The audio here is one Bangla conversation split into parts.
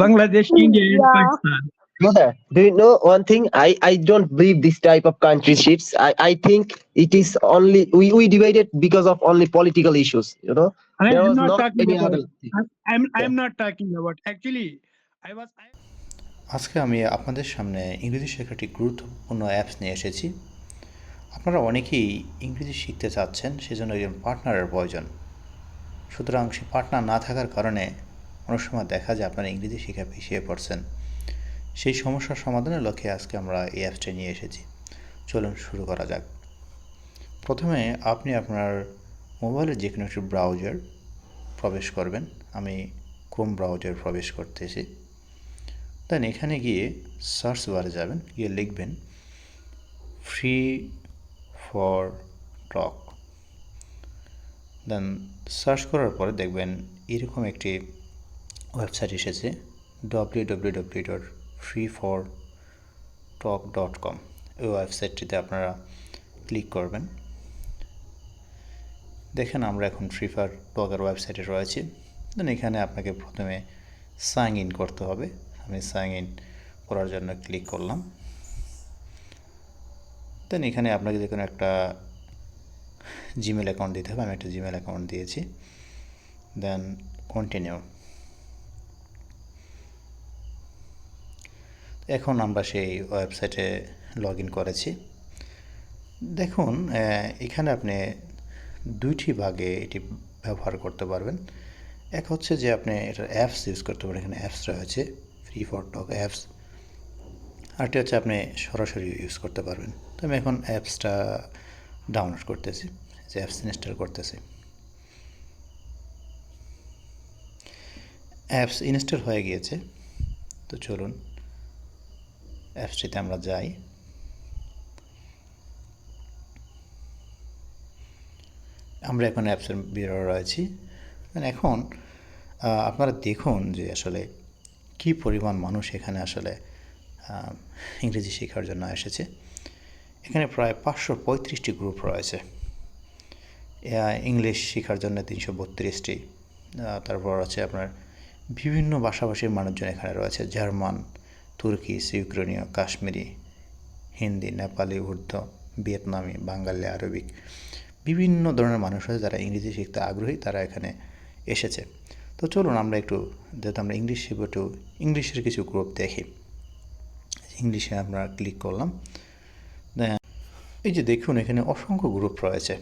Bangladesh, India, and Yeah. Pakistan. Mother, do you know one thing? I don't believe this type of country sheets. I think it is only we divided because of only political issues. I There am was not not talking any about. other thing. I'm Yeah. not talking about. Actually, I. আজকে আমি আপনাদের সামনে ইংরেজি শেখার একটি গুরুত্বপূর্ণ অ্যাপস নিয়ে এসেছি। আপনারা অনেকেই ইংরেজি শিখতে চাচ্ছেন, সেজন্য একজন পার্টনারের প্রয়োজন। সুতরাং সে পার্টনার না থাকার কারণে অনেক সময় দেখা যায় আপনারা ইংরেজি শেখা পিছিয়ে পড়ছেন। সেই সমস্যার সমাধানের লক্ষ্যে আজকে আমরা এই অ্যাপসটি নিয়ে এসেছি। চলুন শুরু করা যাক। প্রথমে আপনি আপনার মোবাইলের যে কোনো একটি ব্রাউজার প্রবেশ করবেন। আমি ক্রোম ব্রাউজার প্রবেশ করতেছি। দেন এখানে গিয়ে সার্চ বারে যাবেন, গিয়ে লিখবেন free for talk. Then search করার পরে দেখবেন এরকম একটি ওয়েবসাইট এসেছে www.freefortalk.com। এই ওয়েবসাইটটিতে আপনারা ক্লিক করবেন। দেখেন আমরা এখন ফ্রি ফর টকের ওয়েবসাইটে রয়েছি। দেন এখানে আপনাকে প্রথমে সাইন ইন করতে হবে। আমি সাইন ইন করার জন্য ক্লিক করলাম। দেন এখানে আপনাকে যে কোনো একটা জিমেল অ্যাকাউন্ট দিতে হবে। আমি একটা জিমেল অ্যাকাউন্ট দিয়েছি। Then continue. এখন আমরা সেই ওয়েবসাইটে লগ ইন করেছি। দেখুন এখানে আপনি দুইটি ভাগে এটি ব্যবহার করতে পারবেন। এক হচ্ছে যে আপনি এটার অ্যাপস ইউজ করতে পারেন। এখানে অ্যাপস রয়েছে, ফ্রি ফর টক অ্যাপস। আরেকটি হচ্ছে আপনি সরাসরি ইউজ করতে পারবেন। তো আমি এখন অ্যাপসটা ডাউনলোড করতেছি, যে অ্যাপস ইনস্টল করতেছি। অ্যাপস ইনস্টল হয়ে গিয়েছে। তো চলুন অ্যাপসটিতে আমরা যাই। আমরা এখন অ্যাপসের ভিতরে রয়েছি। এখন আপনারা দেখুন যে আসলে কী পরিমাণ মানুষ এখানে আসলে ইংরেজি শেখার জন্য এসেছে। এখানে প্রায় 535টি গ্রুপ রয়েছে। ইংলিশ শেখার জন্য 332টি। তারপর আছে আপনার বিভিন্ন ভাষাভাষীর মানুষজন এখানে রয়েছে। জার্মান, তুর্কি, ইউক্রেনীয়, কাশ্মীরি, হিন্দি, নেপালি, উর্দু, ভিয়েতনামি, বাঙালি, আরবিক, বিভিন্ন ধরনের মানুষ আছে যারা ইংরেজি শিখতে আগ্রহী, তারা এখানে এসেছে। তো চলুন আমরা একটু, যেহেতু আমরা ইংলিশ শিখব, একটু ইংলিশের কিছু গ্রুপ দেখি। ইংলিশে আমরা ক্লিক করলাম। এই যে দেখুন এখানে অসংখ্য গ্রুপ রয়েছে।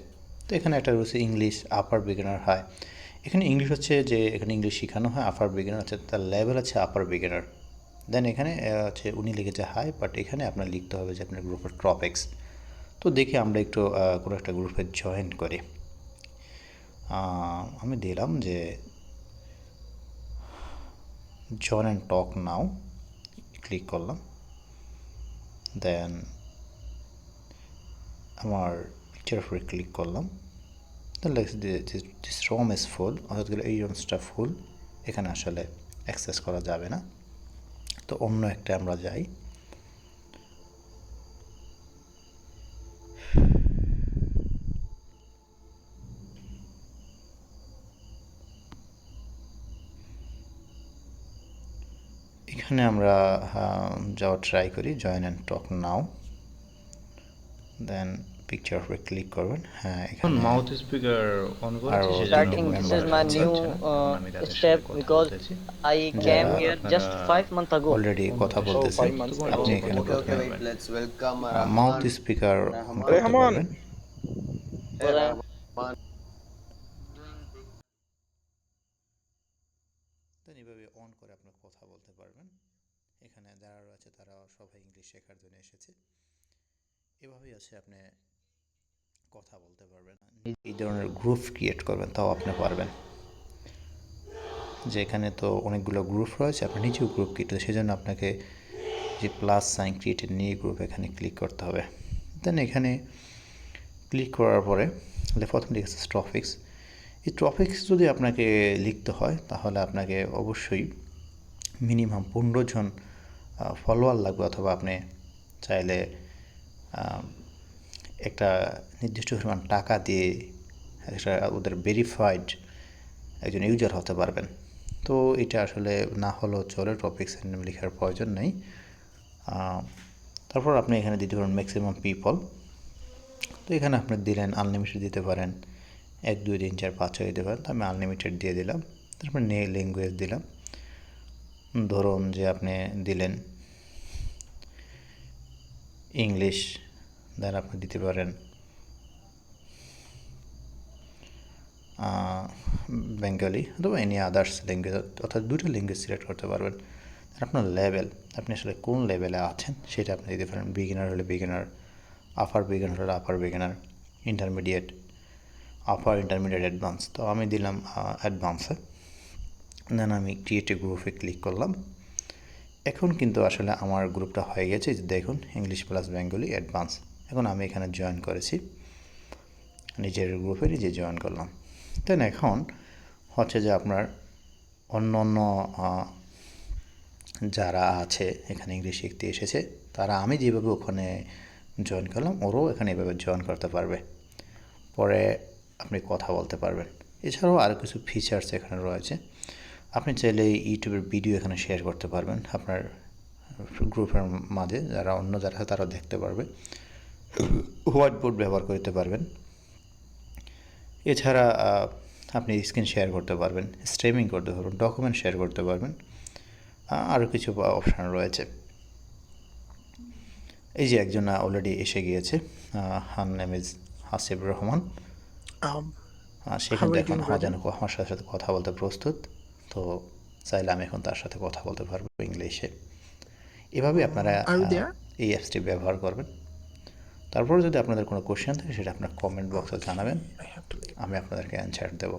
তো এখানে একটা রয়েছে ইংলিশ আপার বিগিনার হাই। এখানে ইংলিশ হচ্ছে যে এখানে ইংলিশ শেখানো হয়। আপার বিগিনার হচ্ছে তার লেভেল আছে আপার বিগিনার। দেন এখানে হচ্ছে উনি লিখেছে হাই, বাট এখানে আপনার লিখতে হবে যে আপনার গ্রুপের টপিক্স। তো দেখি আমরা একটু কোনো একটা গ্রুপে জয়েন করি। আমি দিলাম যে join and talk now, click করলাম। দেন আমার পিকচার উপরে ক্লিক করলাম। দেন লেখছে দিস রুম ইজ ফুল, অর্থাৎ এই রুমসটা ফুল, এখানে আসলে অ্যাক্সেস করা যাবে না। তো অন্য একটা আমরা যাই। এখানে আমরা যাওয়া ট্রাই করি, join and talk now. Then picture উপরে ক্লিক করবেন। হ্যাঁ, এখন এখানে মাউথ স্পিকার অন করেছি, আরও সেজন্য Starting, this মেম্বার is ভয়েসটা my শোনা new যাচ্ছে না। এখন আমি তাদের step সাথে কথা because বলতেছি। I যারা came here আপনারা just 5 months ago. অলরেডি কথা বন্ধুদের বলতেছে, সাথে একটু আপনি ভয়েসে এখানে কথা বলতে প্রথমে পারবেন। Let's welcome mouth Rahman. Speaker on Rahman. করতে পারবেন। Hey But Rahman. দেন এভাবে অন করে আপনি কথা বলতে পারবেন। এখানে যারা রয়েছে তারা সবাই ইংলিশ শেখার জন্য এসেছে। এভাবেই আছে আপনি কথা বলতে পারবেন। এই ধরনের গ্রুপ ক্রিয়েট করবেন, তাও আপনি পারবেন। যে এখানে তো অনেকগুলো গ্রুপ রয়েছে, আপনি নিজেও গ্রুপ ক্রিয়েট, সেজন্য আপনাকে যে প্লাস সাইন ক্রিয়েটেড নিয়ে গ্রুপ এখানে ক্লিক করতে হবে। দেন এখানে ক্লিক করার পরে প্রথম লিখেছে টপিক্স। এই টপিক্স যদি আপনাকে লিখতে হয় তাহলে আপনাকে অবশ্যই মিনিমাম 15 জন ফলোয়ার লাগবে, অথবা আপনি চাইলে একটা নির্দিষ্ট পরিমাণ টাকা দিয়ে একটা ওদের ভেরিফাইড একজন ইউজার হতে পারবেন। তো এটা আসলে না হলেও চলে, টপিক সেন্টেন্স লেখার প্রয়োজন নেই। তারপর আপনি এখানে দিতে পারেন ম্যাক্সিমাম পিপল। তো এখানে আপনি দিলেন আনলিমিটেড দিতে পারেন, 1 2 3 4 5 6 দিতে পারেন। তো আমি আনলিমিটেড দিয়ে দিলাম। তারপর ল্যাঙ্গুয়েজ দিলাম, ধরুন যে আপনি দিলেন ইংলিশ, দেন আপনি দিতে পারেন বেঙ্গলি অথবা এনি আদার্স ল্যাঙ্গুয়েজ, অর্থাৎ দুটো ল্যাঙ্গুয়েজ সিলেক্ট করতে পারবেন। আপনার লেভেল, আপনি আসলে কোন লেভেলে আছেন সেটা আপনি দিতে পারেন। বিগিনার হলে বিগিনার, আপার বিগিনার হলে আপার বিগিনার, ইন্টারমিডিয়েট, আপার ইন্টারমিডিয়েট, অ্যাডভান্স। তো আমি দিলাম অ্যাডভান্সে। দেন আমি ক্রিয়েট এ গ্রুপে ক্লিক করলাম। এখন কিন্তু আসলে আমার গ্রুপটা হয়ে গেছে, যে দেখুন ইংলিশ প্লাস বেঙ্গলি অ্যাডভান্স। এখন আমি এখানে জয়েন করেছি, নিজের গ্রুপে নিজে জয়েন করলাম। দেন এখন হচ্ছে যে আপনার অন্য অন্য যারা আছে এখানে ইংলিশ শিখতে এসেছে, তারা আমি যেভাবে ওখানে জয়েন করলাম ওরাও এখানে এভাবে জয়েন করতে পারবে। পরে আপনি কথা বলতে পারবেন। এছাড়াও আরও কিছু ফিচার্স এখানে রয়েছে। আপনি চাইলে ইউটিউবের ভিডিও এখানে শেয়ার করতে পারবেন আপনার গ্রুপের মাঝে, যারা অন্য যারা আছে তারাও দেখতে পারবে। হোয়াইট বোর্ড ব্যবহার করতে পারবেন। এছাড়া আপনি স্ক্রিন শেয়ার করতে পারবেন, স্ট্রিমিং করতে পারবেন, ডকুমেন্ট শেয়ার করতে পারবেন। আরও কিছু অপশান রয়েছে। এই যে একজন অলরেডি এসে গিয়েছে, her name is Hasib Rahman. সেখানে এখন আমার সাথে কথা বলতে প্রস্তুত। তো চাইলে আমি এখন তার সাথে কথা বলতে পারবো ইংলিশে। এভাবে আপনারা এই অ্যাপসটি ব্যবহার করবেন। তারপর যদি আপনাদের কোনো কোশ্চেন থাকে সেটা আপনার কমেন্ট বক্সে জানাবেন, আমি আপনাদেরকে অ্যান্সার দেবো।